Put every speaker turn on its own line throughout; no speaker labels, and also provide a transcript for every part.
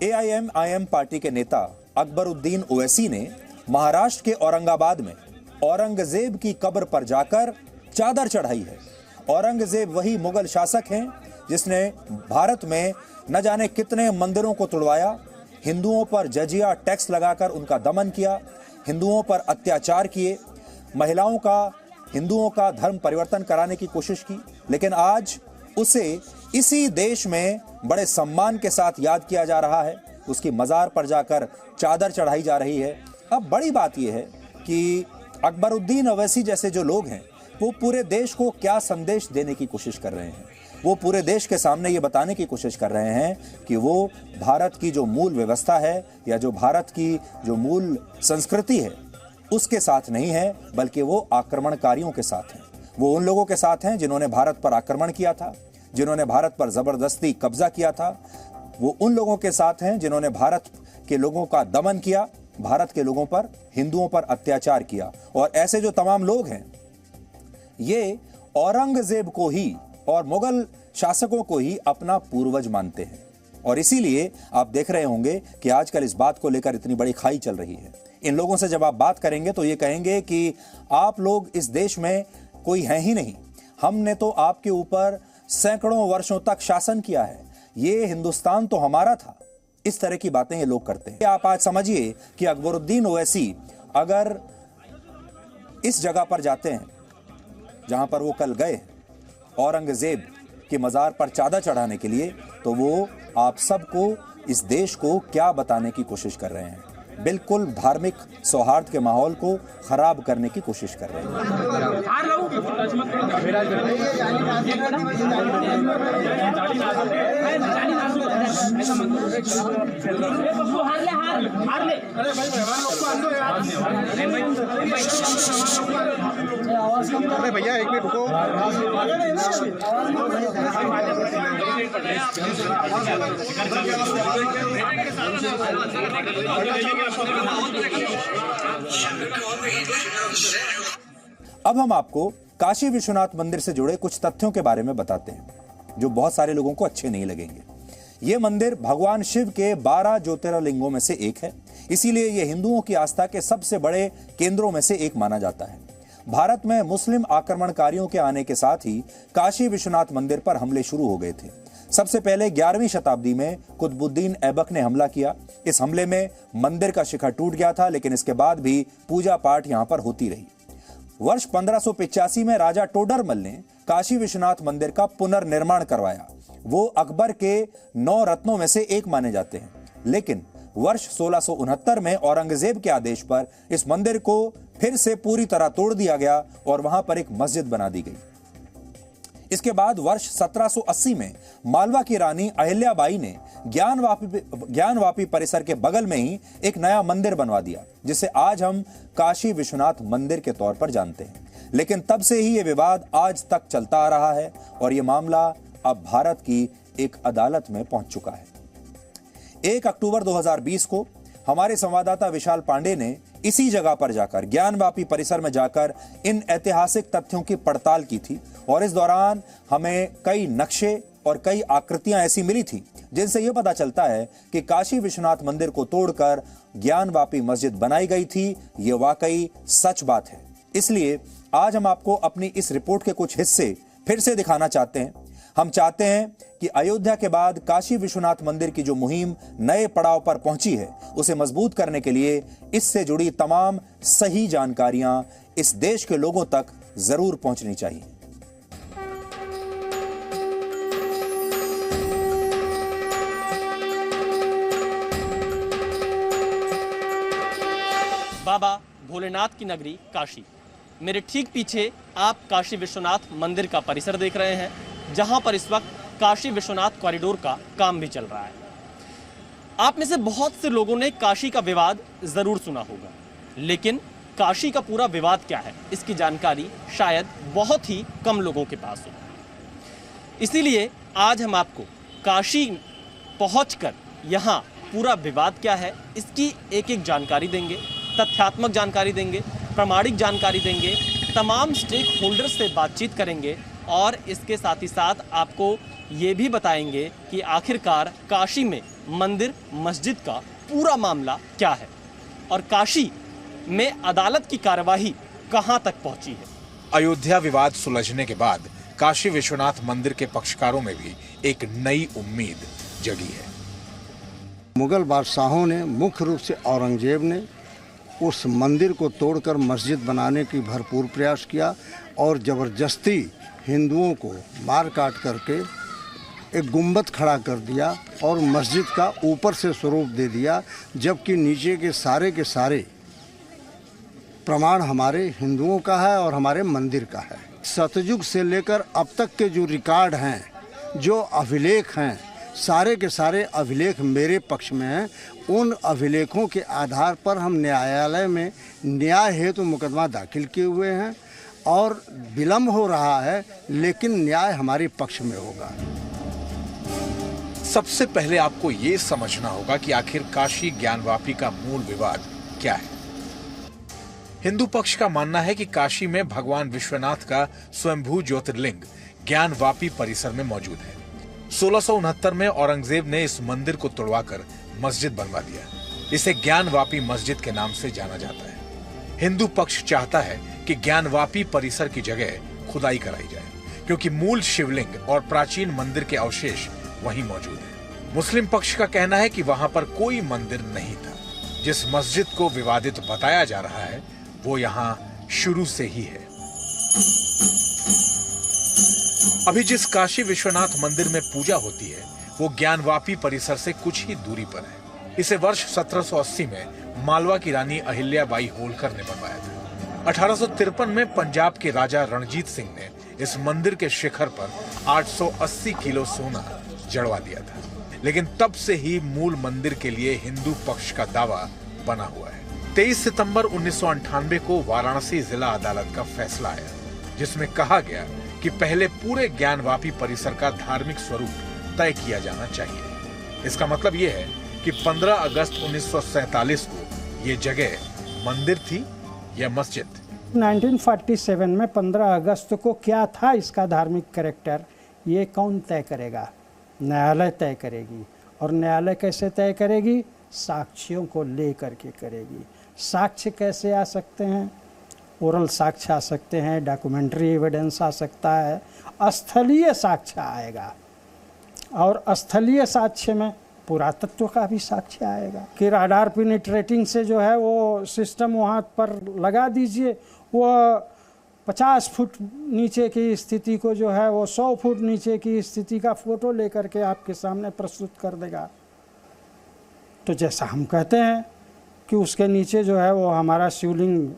AIMIM party के नेता अकबरुद्दीन ओवैसी ने महाराष्ट्र के औरंगाबाद में औरंगजेब की कब्र पर जाकर चादर चढ़ाई है। औरंगजेब वही मुगल शासक हैं जिसने भारत में न जाने कितने मंदिरों को तुड़वाया, हिंदुओं पर जजिया टैक्स लगाकर उनका दमन किया, हिंदुओं पर अत्याचार किए, हिंदुओं का धर्म परिवर्तन कराने की कोशिश की। लेकिन आज उसे इसी देश में बड़े सम्मान के साथ याद किया जा रहा है, उसकी मजार पर जाकर चादर चढ़ाई जा रही है। अब बड़ी बात यह है कि अकबरुद्दीन ओवैसी जैसे जो लोग हैं वो पूरे देश को क्या संदेश देने की कोशिश कर रहे हैं। वो पूरे देश के सामने ये बताने की कोशिश कर रहे हैं कि वो भारत की जो मूल व्यवस्था है या जो भारत की जो मूल संस्कृति है उसके साथ नहीं है, बल्कि वो आक्रमणकारियों के साथ हैं। वो उन लोगों के साथ हैं जिन्होंने भारत पर आक्रमण किया था, जिन्होंने भारत पर जबरदस्ती कब्जा किया था। वो उन लोगों के साथ हैं जिन्होंने भारत के लोगों का दमन किया, भारत के लोगों पर, हिंदुओं पर अत्याचार किया। और ऐसे जो तमाम लोग हैं ये औरंगजेब को ही और मुगल शासकों को ही अपना पूर्वज मानते हैं। और इसीलिए आप देख रहे होंगे कि आजकल इस बात को लेकर इतनी बड़ी खाई चल रही है। इन लोगों से जब आप बात करेंगे तो ये कहेंगे कि आप लोग इस देश में कोई हैं ही नहीं, हमने तो आपके ऊपर सैकड़ों वर्षों तक शासन किया है, ये हिंदुस्तान तो हमारा था। इस तरह की बातें ये लोग करते हैं। आप आज समझिए कि अकबरुद्दीन ओवैसी अगर इस जगह पर जाते हैं जहां पर वो कल गए औरंगजेब की मजार पर चादर चढ़ाने के लिए, तो वो आप सबको, इस देश को क्या बताने की कोशिश कर रहे हैं। बिल्कुल धार्मिक सौहार्द के माहौल को खराब करने की कोशिश कर रहे हैं।
अरे भैया एक मिनट रुको।
अब हम आपको काशी विश्वनाथ मंदिर से जुड़े कुछ तथ्यों के बारे में बताते हैं जो बहुत सारे लोगों को अच्छे नहीं लगेंगे। यह मंदिर भगवान शिव के 12 ज्योतिर्लिंगों में से एक है, इसीलिए यह हिंदुओं की आस्था के सबसे बड़े केंद्रों में से एक माना जाता है। भारत में मुस्लिम आक्रमणकारियों के आने के साथ ही काशी विश्वनाथ मंदिर पर हमले शुरू हो गए थे। सबसे पहले 11वीं शताब्दी में कुतुबुद्दीन ऐबक ने हमला किया। इस हमले में मंदिर का शिखर टूट गया था, लेकिन इसके बाद भी पूजा पाठ यहां पर होती रही। वर्ष 1585 में राजा टोडरमल ने काशी विश्वनाथ मंदिर का पुनर्निर्माण करवाया। वो अकबर के 9 रत्नों में से एक माने जाते हैं। लेकिन वर्ष 1669 में औरंगजेब के आदेश पर इस मंदिर को फिर से पूरी तरह तोड़ दिया गया और वहां पर एक मस्जिद बना दी गई। इसके बाद वर्ष 1780 में मालवा की रानी अहिल्याबाई ने ज्ञानवापी परिसर के बगल में ही एक नया मंदिर बनवा दिया, जिसे आज हम काशी विश्वनाथ मंदिर के तौर पर जानते हैं। लेकिन तब से ही यह विवाद आज तक चलता आ रहा है और यह मामला अब भारत की एक अदालत में पहुंच चुका है। 1 अक्टूबर 2020 को हमारे संवाददाता विशाल पांडे ने इसी जगह पर जाकर, ज्ञानवापी परिसर में जाकर इन ऐतिहासिक तथ्यों की पड़ताल की थी और इस दौरान हमें कई नक्शे और कई आकृतियां ऐसी मिली थी जिनसे यह पता चलता है कि काशी विश्वनाथ मंदिर को तोड़कर ज्ञानवापी मस्जिद बनाई गई थी। यह वाकई सच बात है। इसलिए आज हम आपको अपनी इस रिपोर्ट के कुछ हिस्से फिर से दिखाना चाहते हैं। हम चाहते हैं कि अयोध्या के बाद काशी विश्वनाथ मंदिर की जो मुहिम नए पड़ाव पर पहुंची है, उसे मजबूत करने के लिए इससे जुड़ी तमाम सही जानकारियां इस देश के लोगों तक जरूर पहुंचनी चाहिए।
बाबा भोलेनाथ की नगरी काशी। मेरे ठीक पीछे आप काशी विश्वनाथ मंदिर का परिसर देख रहे हैं, जहां पर इस वक्त काशी विश्वनाथ कॉरिडोर का काम भी चल रहा है। आप में से बहुत से लोगों ने काशी का विवाद जरूर सुना होगा, लेकिन काशी का पूरा विवाद क्या है, इसकी जानकारी शायद बहुत ही कम लोगों के पास हो। इसीलिए आज हम आपको काशी पहुंचकर यहाँ पूरा विवाद क्या है, इसकी एक एक जानकारी देंगे, तथ्यात्मक जानकारी देंगे, प्रामाणिक जानकारी देंगे, तमाम स्टेक होल्डर्स से बातचीत करेंगे और इसके साथ ही साथ आपको ये भी बताएंगे कि आखिरकार काशी में मंदिर मस्जिद का पूरा मामला क्या है और काशी में अदालत की कार्यवाही कहां तक पहुंची है।
अयोध्या विवाद सुलझने के बाद काशी विश्वनाथ मंदिर के पक्षकारों में भी एक नई उम्मीद जगी है।
मुगल बादशाहों ने, मुख्य रूप से औरंगजेब ने, उस मंदिर को तोड़कर मस्जिद बनाने की भरपूर प्रयास किया और ज़बरदस्ती हिंदुओं को मार काट करके एक गुंबद खड़ा कर दिया और मस्जिद का ऊपर से स्वरूप दे दिया, जबकि नीचे के सारे प्रमाण हमारे हिंदुओं का है और हमारे मंदिर का है। सतयुग से लेकर अब तक के जो रिकॉर्ड हैं, जो अभिलेख हैं, सारे के सारे अभिलेख मेरे पक्ष में हैं। उन अभिलेखों के आधार पर हम न्यायालय में न्याय हेतु मुकदमा दाखिल किए हुए हैं और विलम्ब हो रहा है, लेकिन न्याय हमारे पक्ष में होगा।
सबसे पहले आपको ये समझना होगा कि आखिर काशी ज्ञानवापी का मूल विवाद क्या है। हिंदू पक्ष का मानना है कि काशी में भगवान विश्वनाथ का स्वयंभू ज्योतिर्लिंग ज्ञानवापी परिसर में मौजूद है। 1669 में औरंगजेब ने इस मंदिर को तोड़वाकर मस्जिद बनवा दिया। इसे ज्ञानवापी मस्जिद के नाम से जाना जाता है। हिंदू पक्ष चाहता है कि ज्ञानवापी परिसर की जगह खुदाई कराई जाए, क्योंकि मूल शिवलिंग और प्राचीन मंदिर के अवशेष वहीं मौजूद है। मुस्लिम पक्ष का कहना है कि वहां पर कोई मंदिर नहीं था। जिस मस्जिद को विवादित बताया जा रहा है वो यहाँ शुरू से ही है। अभी जिस काशी विश्वनाथ मंदिर में पूजा होती है वो ज्ञानवापी परिसर से कुछ ही दूरी पर है। इसे वर्ष 1780 में मालवा की रानी अहिल्याबाई होलकर ने बनवाया था। 1853 में पंजाब के राजा रणजीत सिंह ने इस मंदिर के शिखर पर 880 किलो सोना जड़वा दिया था, लेकिन तब से ही मूल मंदिर के लिए हिंदू पक्ष का दावा बना हुआ है। 23 सितंबर 1998 को वाराणसी जिला अदालत का फैसला आया, जिसमें कहा गया कि पहले पूरे ज्ञानवापी परिसर का धार्मिक स्वरूप तय किया जाना चाहिए। इसका मतलब यह है कि 15 अगस्त 1947 को ये जगह मंदिर थी या मस्जिद।
1947 में 15 अगस्त को क्या था इसका धार्मिक कैरेक्टर, ये कौन तय करेगा? न्यायालय तय करेगी। और न्यायालय कैसे तय करेगी? साक्ष्यों को ले करके करेगी। साक्ष्य कैसे आ सकते हैं? ओरल साक्ष्य आ सकते हैं, डॉक्यूमेंट्री एविडेंस आ सकता है, स्थलीय साक्ष्य आएगा। और स्थलीय साक्ष्य में पुरातत्व का भी साक्ष्य आएगा कि राडार पेनिट्रेटिंग से जो है वो सिस्टम वहाँ पर लगा दीजिए, वो 50 फुट नीचे की स्थिति को जो है वो 100 फुट नीचे की स्थिति का फोटो लेकर के आपके सामने प्रस्तुत कर देगा। तो जैसा हम कहते हैं कि उसके नीचे जो है वो हमारा शिवलिंग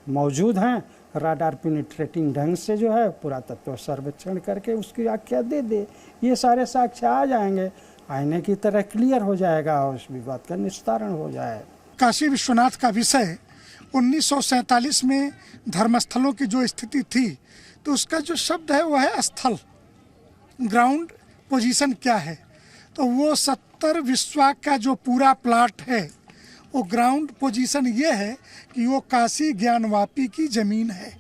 मौजूद हैं, राडार पेनिट्रेटिंग ढंग से जो है पुरातत्व सर्वेक्षण करके उसकी आख्या दे दे, ये सारे साक्ष्य आ जाएंगे, आईने की तरह क्लियर हो जाएगा और उस विवाद का निस्तारण हो जाए।
काशी विश्वनाथ का विषय 1947 में धर्मस्थलों की जो स्थिति थी, तो उसका जो शब्द है वो है स्थल, ग्राउंड पोजीशन क्या है, तो वो 70 विश्वा का जो पूरा प्लाट है वो ग्राउंड पोजीशन ये है कि वो काशी ज्ञानवापी की ज़मीन है,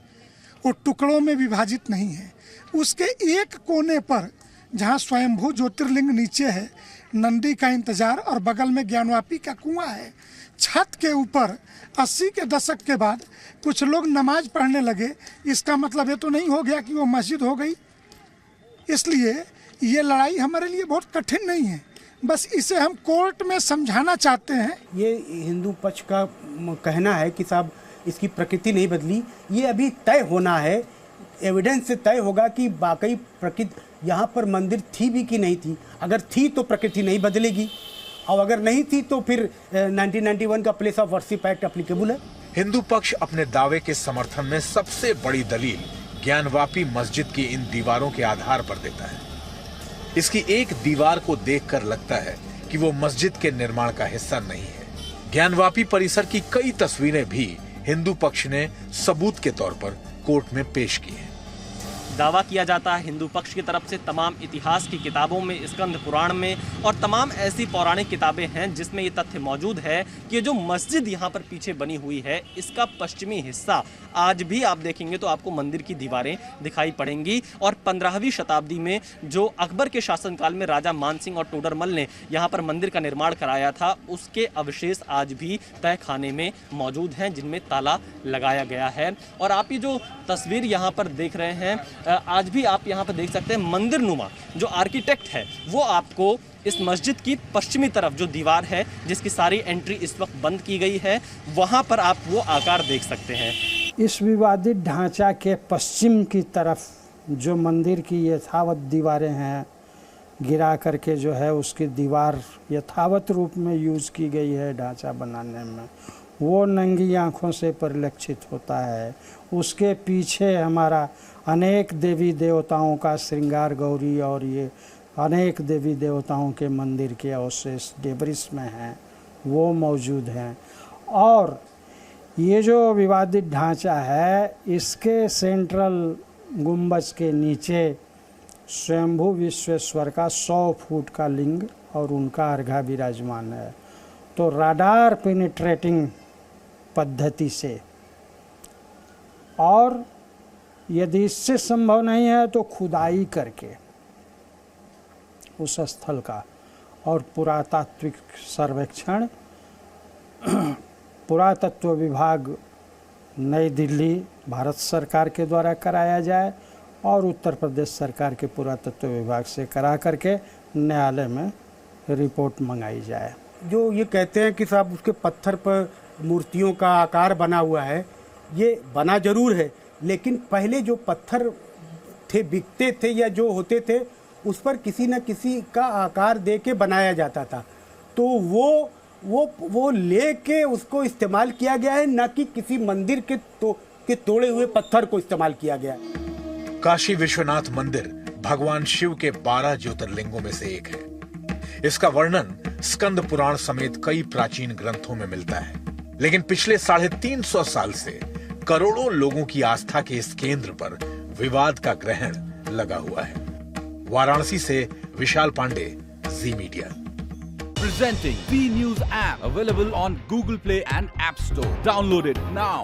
वो टुकड़ों में विभाजित नहीं है। उसके एक कोने पर जहाँ स्वयंभू ज्योतिर्लिंग नीचे है, नंदी का इंतजार और बगल में ज्ञानवापी का कुआं है। छत के ऊपर 80 के दशक के बाद कुछ लोग नमाज पढ़ने लगे, इसका मतलब ये तो नहीं हो गया कि वो मस्जिद हो गई। इसलिए ये लड़ाई हमारे लिए बहुत कठिन नहीं है, बस इसे हम कोर्ट में समझाना चाहते हैं।
ये हिंदू पक्ष का कहना है कि साहब इसकी प्रकृति नहीं बदली, ये अभी तय होना है, एविडेंस से तय होगा कि वाकई प्रकृति यहाँ पर मंदिर थी भी कि नहीं थी। अगर थी तो प्रकृति नहीं बदलेगी, और अगर नहीं थी तो फिर 1991 का place of worship act applicable है।
हिंदू पक्ष अपने दावे के समर्थन में सबसे बड़ी दलील ज्ञानवापी मस्जिद की इन दीवारों के आधार पर देता है। इसकी एक दीवार को देखकर लगता है कि वो मस्जिद के निर्माण का हिस्सा नहीं है। ज्ञानवापी परिसर की कई तस्वीरें भी हिंदू पक्ष ने सबूत के तौर पर कोर्ट में पेश की हैं।
दावा किया जाता है हिंदू पक्ष की तरफ से, तमाम इतिहास की किताबों में, स्कंद पुराण में और तमाम ऐसी पौराणिक किताबें हैं जिसमें ये तथ्य मौजूद है कि जो मस्जिद यहाँ पर पीछे बनी हुई है, इसका पश्चिमी हिस्सा आज भी आप देखेंगे तो आपको मंदिर की दीवारें दिखाई पड़ेंगी। और 15वीं शताब्दी में जो अकबर के शासनकाल में राजा मानसिंह और टोडरमल ने यहाँ पर मंदिर का निर्माण कराया था, उसके अवशेष आज भी तहखाने में मौजूद हैं जिनमें ताला लगाया गया है। और आप ये जो तस्वीर यहाँ पर देख रहे हैं, आज भी आप यहाँ पर देख सकते हैं मंदिर नुमा जो आर्किटेक्ट है वो आपको इस मस्जिद की पश्चिमी तरफ जो दीवार है जिसकी सारी एंट्री इस वक्त बंद की गई है, वहाँ पर आप वो आकार देख सकते हैं।
इस विवादित ढांचा के पश्चिम की तरफ जो मंदिर की यथावत दीवारें हैं, गिरा करके जो है उसकी दीवार यथावत रूप में यूज़ की गई है ढांचा बनाने में, वो नंगी आँखों से परिलक्षित होता है। उसके पीछे हमारा अनेक देवी देवताओं का श्रृंगार गौरी और ये अनेक देवी देवताओं के मंदिर के अवशेष डेब्रिस में हैं, वो मौजूद हैं। और ये जो विवादित ढांचा है, इसके सेंट्रल गुंबज के नीचे स्वयंभू विश्वेश्वर का 100 फुट का लिंग और उनका अर्घा विराजमान है। तो राडार पेनिट्रेटिंग पद्धति से, और यदि इससे संभव नहीं है तो खुदाई करके उस स्थल का और पुरातात्विक सर्वेक्षण पुरातत्व विभाग नई दिल्ली भारत सरकार के द्वारा कराया जाए और उत्तर प्रदेश सरकार के पुरातत्व विभाग से करा करके न्यायालय में रिपोर्ट मंगाई जाए।
जो ये कहते हैं कि साहब उसके पत्थर पर मूर्तियों का आकार बना हुआ है, ये बना जरूर है, लेकिन पहले जो पत्थर थे बिकते थे या जो होते थे उस पर किसी न किसी का आकार दे के बनाया जाता था, तो वो लेके उसको इस्तेमाल किया गया है, न कि किसी मंदिर के तोड़े हुए पत्थर को इस्तेमाल किया गया है।
काशी विश्वनाथ मंदिर भगवान शिव के 12 ज्योतिर्लिंगों में से एक है। इसका वर्णन स्कंद पुराण समेत कई प्राचीन ग्रंथों में मिलता है, लेकिन पिछले 350 साल से करोड़ों लोगों की आस्था के इस केंद्र पर विवाद का ग्रहण लगा हुआ है। वाराणसी से विशाल पांडे, जी media.
Presenting V News app, available on Google Play and App Store. Download it now.